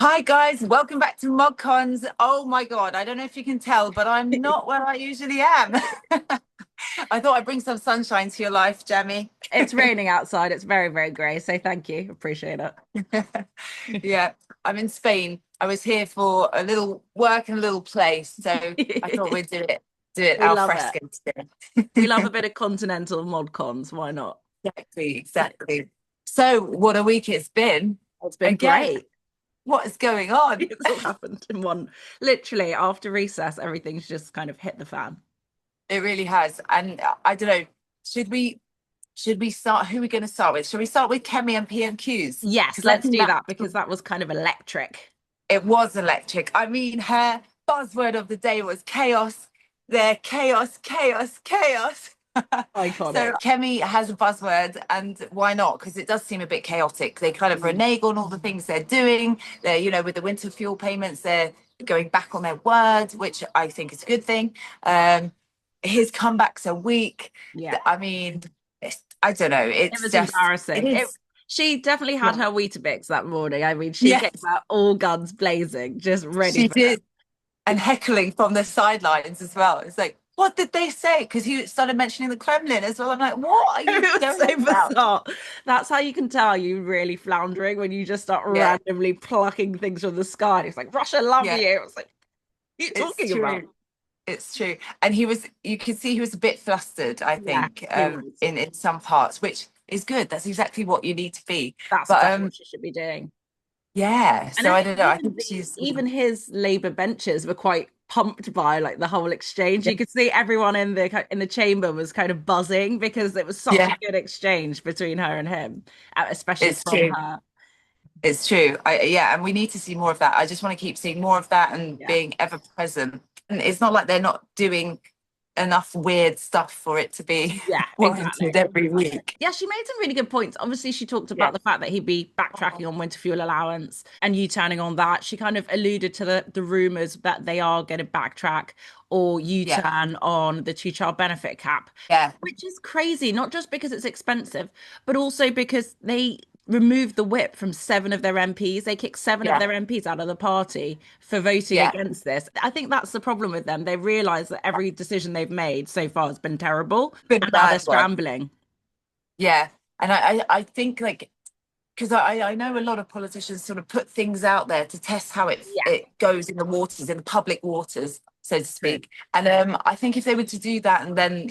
Hi guys, welcome back to ModCons. Oh my God, I don't know if you can tell, but I'm not where I usually am. I thought I'd bring some sunshine to your life, Jamie. It's raining outside. It's very, very grey. So thank you. Appreciate it. Yeah, I'm in Spain. I was here for a little work and a little play, so I thought we'd do it We al love it. fresco today. We love a bit of continental mod cons. Why not? Exactly. So, what a week it's been. It's been Again, great. what is going on? It's all happened in one. Literally, after recess, everything's just kind of hit the fan. It really has. And I don't know, should we start? Who are we going to start with? Should we start with Kemi and PMQs? Yes, Because I let's think do that that because that was kind of electric. it was electric. I mean, her buzzword of the day was chaos. There, chaos, chaos, chaos. So Iconic. Kemi has a buzzword, and why not? Because it does seem a bit chaotic. They kind of Mm. renege on all the things they're doing. They're, with the winter fuel payments, they're going back on their word, which I think is a good thing. His comebacks are weak. Yeah, I mean, I don't know. it It's was just, it embarrassing. is. She definitely had Yeah. her Weetabix that morning. I mean, she came Yes, out all guns blazing, just ready she for them. did. And heckling from the sidelines as well. It's like, what did they say? Because he started mentioning the Kremlin as well. I'm like, what are you It was going on so about? bizarre. That's how you can tell you really floundering when you just start Yeah, randomly plucking things from the sky. It's like Russia love yeah, you. It's like, what are you it's talking about? true. It's true. And you could see he was a bit flustered, I Yeah, think, he was. in some parts, which is good. That's exactly what you need to be. That's But exactly what she should be doing. yeah, And so I I think don't know. I think she's even his Labour benches were quite pumped by like the whole exchange. yeah, You could see everyone in the chamber was kind of buzzing because it was such a yeah, good exchange between her and him, especially it's from true. her. It's true. Yeah, and we need to see more of that. I just want to keep seeing more of that and Yeah. being ever present. And it's not like they're not doing enough weird stuff for it to be Yeah, warranted exactly. every Exactly. week. Yeah, she made some really good points. Obviously, she talked Yeah. about the fact that he'd be backtracking on winter fuel allowance and U-turning on that. She kind of alluded to the rumors that they are going to backtrack or Yeah. U-turn on the two-child benefit cap, Yeah. which is crazy, not just because it's expensive, but also because they removed the whip from seven of their MPs. They kicked seven of Yeah. their MPs out of the party for voting Yeah. against this. I think that's the problem with them. They realize that every decision they've made so far has been terrible, Been a and now they're bad one. scrambling. Yeah. And I think like because I know a lot of politicians sort of put things out there to test how Yeah, it goes in the waters, in the public waters, so to true. speak. And I think if they were to do that and then,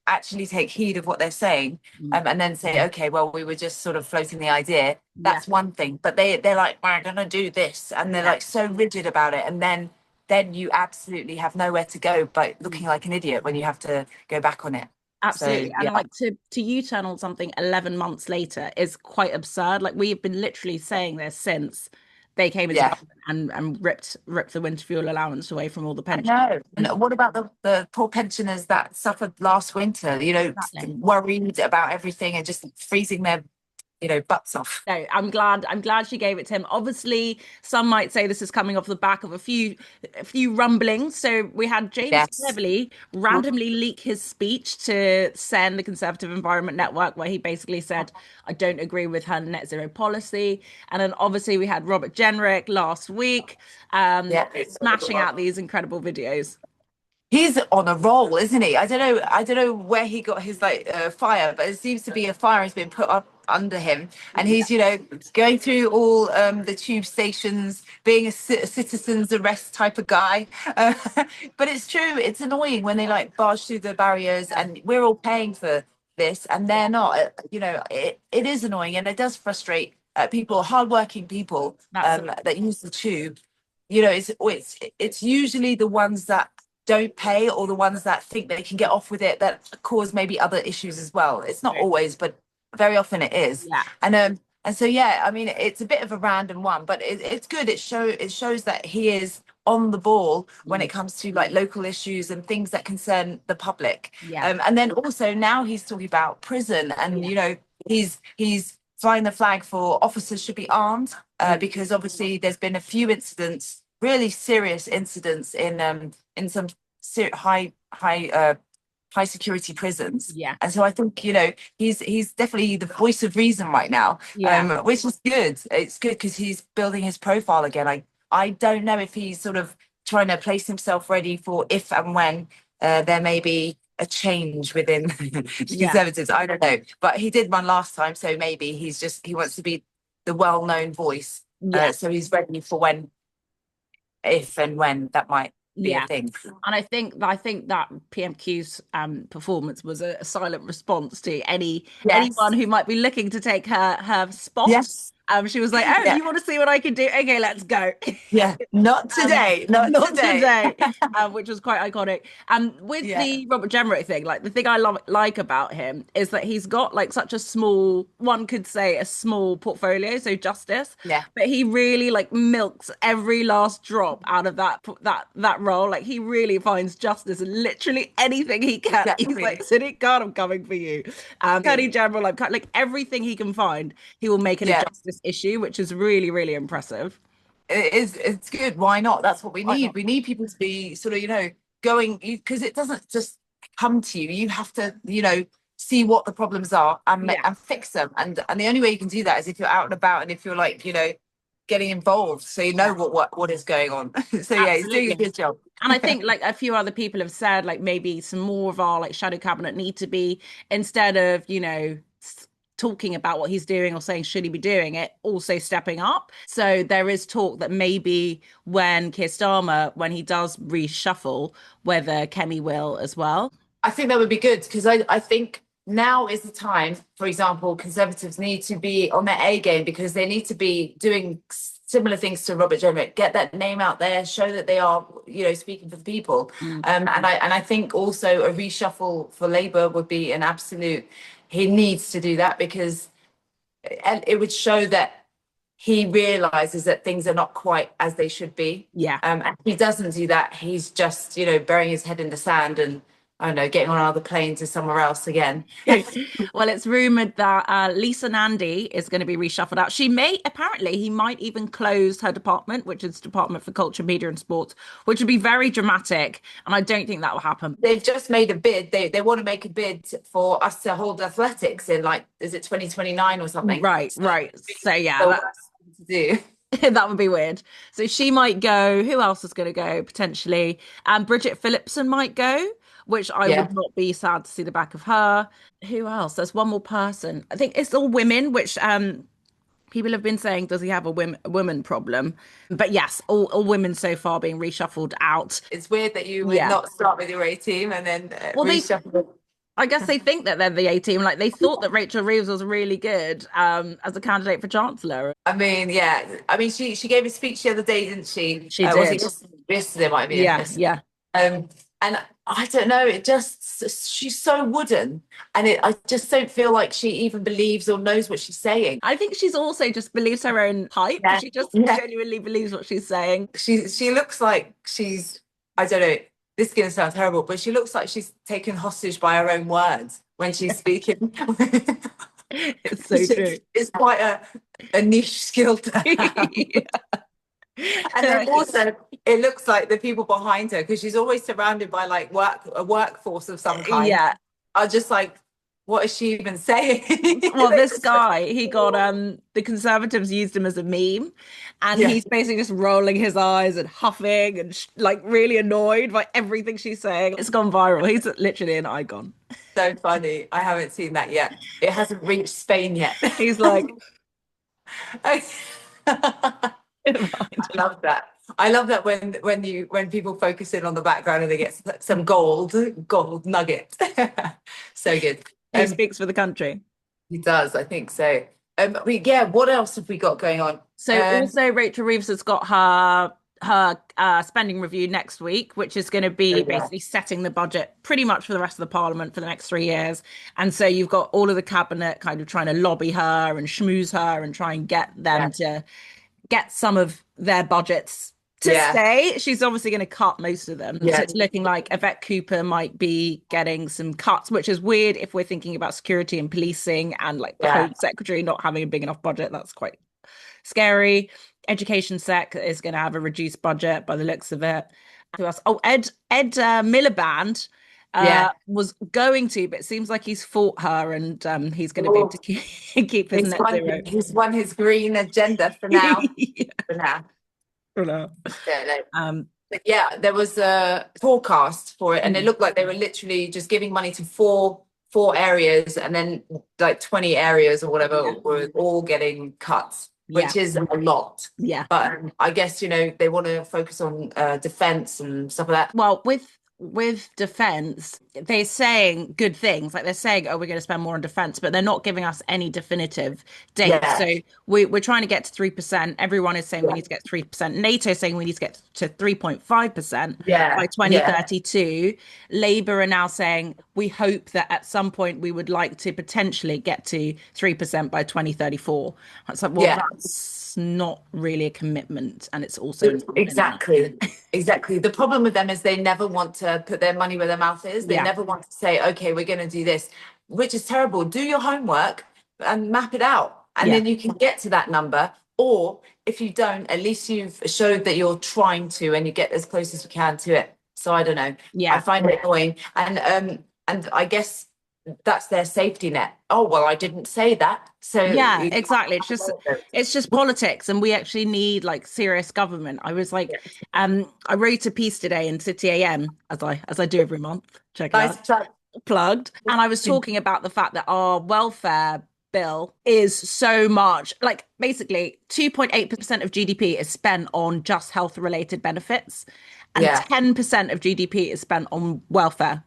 actually take heed of what they're saying, Mm. and then say, okay, well, we were just sort of floating the idea, Yeah, that's one thing. But they're like, we're gonna do this, and they're yeah. like so rigid about it. And then you absolutely have nowhere to go but Mm. looking like an idiot when you have to go back on it. So Absolutely. And yeah, like to U-turn on something 11 months later is quite absurd. Like we've been literally saying this since they came into yeah. government and ripped the winter fuel allowance away from all the I pensions. know. And what about the poor pensioners that suffered last winter, Exactly. worried about everything and just freezing their, butts off? No, I'm glad she gave it to him. Obviously, some might say this is coming off the back of a few rumblings. So we had James Yes. Cleverly randomly leak his speech to send the Conservative Environment Network, where he basically said, I don't agree with her net zero policy. And then obviously we had Robert Jenrick last week Yeah. smashing out these incredible videos. He's on a roll, isn't he? I don't know where he got his fire, but it seems to be a fire has been put up under him, and he's going through all the tube stations, being a citizen's arrest type of guy. Uh, but it's true, it's annoying when they like barge through the barriers, and we're all paying for this, and Yeah, they're not. It is annoying, and it does frustrate people, hardworking people that's it. that use the tube. It's usually the ones that don't pay or the ones that think they can get off with it that cause maybe other issues as well. It's not always, but very often it is. Yeah. And so yeah, I mean it's a bit of a random one, but it's good. It shows that he is on the ball when Mm. it comes to like local issues and things that concern the public. Yeah. And then also now he's talking about prison, and Yeah. he's flying the flag for officers should be armed, Mm. because obviously there's been a few incidents, really serious incidents in some high high security prisons. Yeah. And so I think, he's definitely the voice of reason right now, Yeah. which is good. It's good because he's building his profile again. I don't know if he's sort of trying to place himself ready for if and when there may be a change within the Yeah. Conservatives. I don't know. But he did one last time, so maybe he wants to be the well-known voice. Yeah. So he's ready for if and when that might be a Yeah. thing. And I think that PMQ's performance was a silent response to anyone Yes. who might be looking to take her spot. Yes. She was like, "Oh, Yeah. you want to see what I can do? Okay, let's go." Yeah. Not today. Not Not today. today, which was quite iconic. And with Yeah. the Robert Jenrick thing, like the thing I like about him is that he's got like such a small, one could say a small portfolio, so justice, Yeah. but he really like milks every last drop out of that role. Like he really finds justice in literally anything he can. He's like, Exactly. City God, I'm coming for you. Attorney General, like everything he can find, he will make it a Yeah. justice issue, which is really, really impressive. It's good. Why not? That's what we Why need. not? We need people to be sort of, going because it doesn't just come to you. You have to, see what the problems are Yeah. and fix them. And the only way you can do that is if you're out and about and if you're like, getting involved so you know Yeah. what is going on. So yeah, he's doing a Absolutely. good job. And I think like a few other people have said like maybe some more of our like shadow cabinet need to be instead of, talking about what he's doing or saying should he be doing it, also stepping up. So there is talk that maybe when Keir Starmer, when he does reshuffle, whether Kemi will as well. I think that would be good because I think now is the time, for example, Conservatives need to be on their A game because they need to be doing similar things to Robert Jenrick, get that name out there, show that they are, speaking for the people. Mm. And I think also a reshuffle for Labour would be an absolute, he needs to do that because it would show that he realizes that things are not quite as they should be. Yeah. And if he doesn't do that, he's just, burying his head in the sand and I don't know, getting on another plane to somewhere else again. Well, it's rumored that Lisa Nandy is going to be reshuffled out. Apparently, he might even close her department, which is Department for Culture, Media and Sports, which would be very dramatic. And I don't think that will happen. They've just made a bid. They want to make a bid for us to hold athletics in like, is it 2029 or something? Right, right. So, yeah, So what's to do. that would be weird. So she might go. Who else is going to go potentially? Bridget Phillipson might go, which I Yeah. would not be sad to see the back of her. Who else? There's one more person. I think it's all women, which people have been saying, does he have a women problem? But yes, all women so far being reshuffled out. It's weird that you would Yeah. not start with your A team and then Well, reshuffle. I guess they think that they're the A team. Like they thought that Rachel Reeves was really good as a candidate for Chancellor. I mean, yeah. I mean, she gave a speech the other day, didn't she? She Was did. it yesterday? Yesterday might be. Yeah, Yesterday. yeah. And I don't know. She's so wooden, and I just don't feel like she even believes or knows what she's saying. I think she's also just believes her own hype. Yeah. She just Yeah. genuinely believes what she's saying. She looks like she's. I don't know. This is going to sound terrible, but she looks like she's taken hostage by her own words when she's speaking. It's so true. It's quite a niche skill to have. And then also, it looks like the people behind her, because she's always surrounded by like a workforce of some kind, Yeah. are just like, what is she even saying? Well, this guy, he got the Conservatives used him as a meme, and Yeah. he's basically just rolling his eyes and huffing and like really annoyed by everything she's saying. It's gone viral. He's literally an icon. So funny. I haven't seen that yet. It hasn't reached Spain yet. He's like, I love that. I love that when people focus in on the background and they get some gold nugget. So good. he speaks for the country. He does, I think so. Yeah, what else have we got going on? So also Rachel Reeves has got her spending review next week, which is going to be basically setting the budget pretty much for the rest of the parliament for the next 3 years. And so you've got all of the cabinet kind of trying to lobby her and schmooze her and try and get them to get some of their budgets to stay. She's obviously going to cut most of them. So it's looking like Yvette Cooper might be getting some cuts, which is weird if we're thinking about security and policing and like the Home Secretary not having a big enough budget. That's quite scary. Education Sec is going to have a reduced budget by the looks of it. Who else? Oh, Ed Miliband Yeah. was going to, but it seems like he's fought her, and he's going to be able Oh, to keep his net zero. he's won his green agenda for now. For now. Yeah. Yeah, no. Um, But yeah, there was a forecast for it, and it mm, looked like they were literally just giving money to four areas, and then like 20 areas or whatever yeah, were all getting cuts, yeah, which is a lot. yeah. But I guess, they want to focus on defense and stuff like that. Well, with defense, they're saying good things. Like they're saying, oh, we're going to spend more on defense, but they're not giving us any definitive dates. Yeah, So we're trying to get to 3%. Everyone is saying we yeah, need to get 3%. NATO is saying we need to get to 3.5% by yeah, yeah, 2032. Labour are now saying we hope that at some point we would like to potentially get to 3% by 2034. It's like, well, yeah. that's not really a commitment, and it's also not enough. Exactly. Exactly. The problem with them is they never want to put their money where their mouth is. They Yeah, never want to say, okay, we're going to do this, which is terrible. Do your homework and map it out. And yeah, then you can get to that number. Or if you don't, at least you've showed that you're trying to and you get as close as you can to it. So I don't know. I yeah. find it annoying. And I guess that's their safety net. Oh, well, I didn't say that. So Yeah, exactly. It's just politics, and we actually need like serious government. I was like, I wrote a piece today in City AM, as I do every month. Check it nice out. try. Plugged. And I was talking about the fact that our welfare bill is so much, like basically 2.8% of GDP is spent on just health related benefits, and Yeah. 10% of GDP is spent on welfare.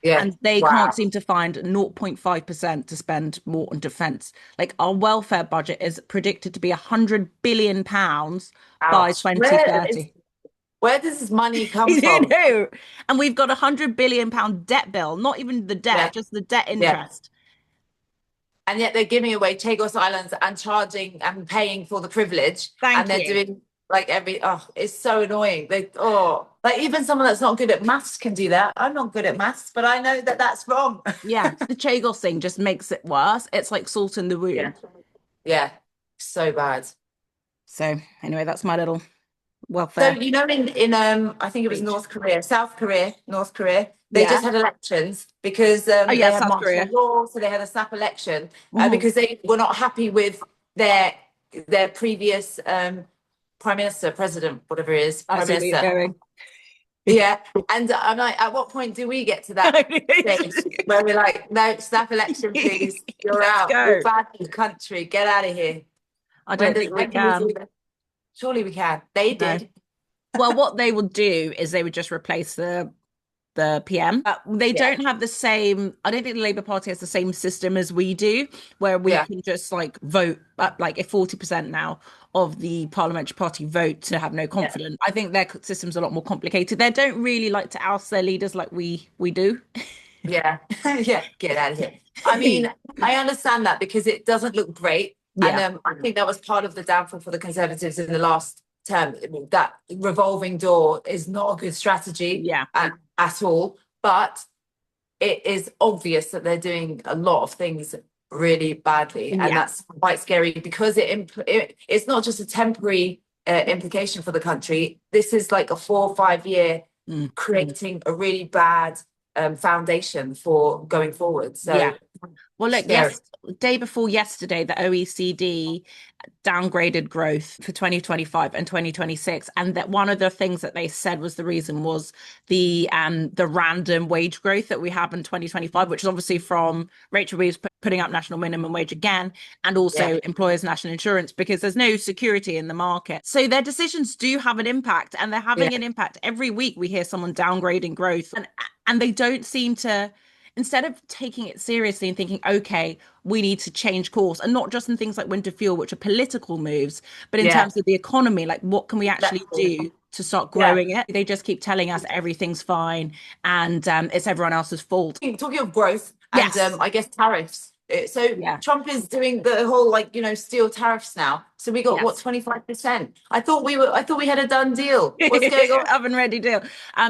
Yeah. And they can't Wow. seem to find 0.5% to spend more on defense. Like our welfare budget is predicted to be £100 billion by Ouch. 2030. Where does this money come You from? know, and we've got £100 billion debt bill, not even the Yeah, debt, just the debt yeah. interest. And yet they're giving away Chagos Islands and charging and paying for the privilege. And Thank they're you. doing like it's so annoying. Like even someone that's not good at maths can do that. I'm not good at maths, but I know that that's wrong. Yeah, the Chagos thing just makes it worse. It's like salt in the Yeah, wound. yeah, so bad. So anyway, that's my little So welfare in I think it was speech. South Korea, North Korea, they Yeah. just had elections because Oh yeah, they had South martial Korea. law, so they had a snap election Mhm. because they were not happy with their their previous prime minister, president, whatever it is, I prime see where you're minister. going. Yeah, and I'm like, at what point do we get to that stage where we're like, no, snap election, please, you're Let's out, you're go. bad for the country, get out of here. I don't think we When do we do can. that? Surely we can. They No. did. Well, what they would do is they would just replace the PM. They Yeah, don't have the same, I don't think the Labour Party has the same system as we do, where we yeah, can just like vote, like if 40% now of the parliamentary party vote to have no yeah. confidence. I think their system's a lot more complicated. They don't really like to oust their leaders like we do. Yeah, yeah, get out of here. I mean, I understand that because it doesn't look great. And Yeah, I think that was part of the downfall for the Conservatives in the last term. That revolving door is not a good strategy yeah, at all. But it is obvious that they're doing a lot of things really badly. And yeah, that's quite scary because it's not just a temporary implication for the country. This is like a 4 or 5 year mm, creating a really bad foundation for going forward. yeah. So Well, look, scary. day before yesterday, the OECD downgraded growth for 2025 and 2026, and that one of the things that they said was the reason was the random wage growth that we have in 2025, which is obviously from Rachel Reeves putting up national minimum wage again, and Yeah, also employers national insurance, because there's no security in the market. So their decisions do have an impact, and they're yeah, having an impact. Every week we hear someone downgrading growth, and they don't seem to, instead of taking it seriously and thinking, okay, we need to change course, and not just in things like winter fuel, which are political moves, but in yeah. terms of the economy, like what can we That's actually do to start yeah. growing it? They just keep telling us everything's fine, and it's everyone else's fault. Talking of growth and Yes. I guess tariffs. So Yeah. Trump is doing the whole steel tariffs now. So we got what Yes. 25%. I thought we had a done deal. What's going on? Oven ready deal.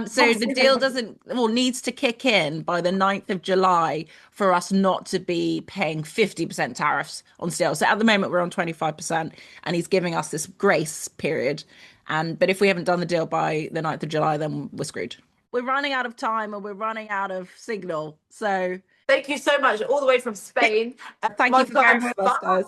So What's the going deal on? doesn't, well, needs to kick in by the 9th of July for us not to be paying 50% tariffs on steel. So at the moment we're on 25%, and he's giving us this grace period. But if we haven't done the deal by the 9th of July, then we're screwed. we're running out of time and we're running out of signal. So Thank you so much, all the way from Spain. thank you My for time bearing with with us, guys.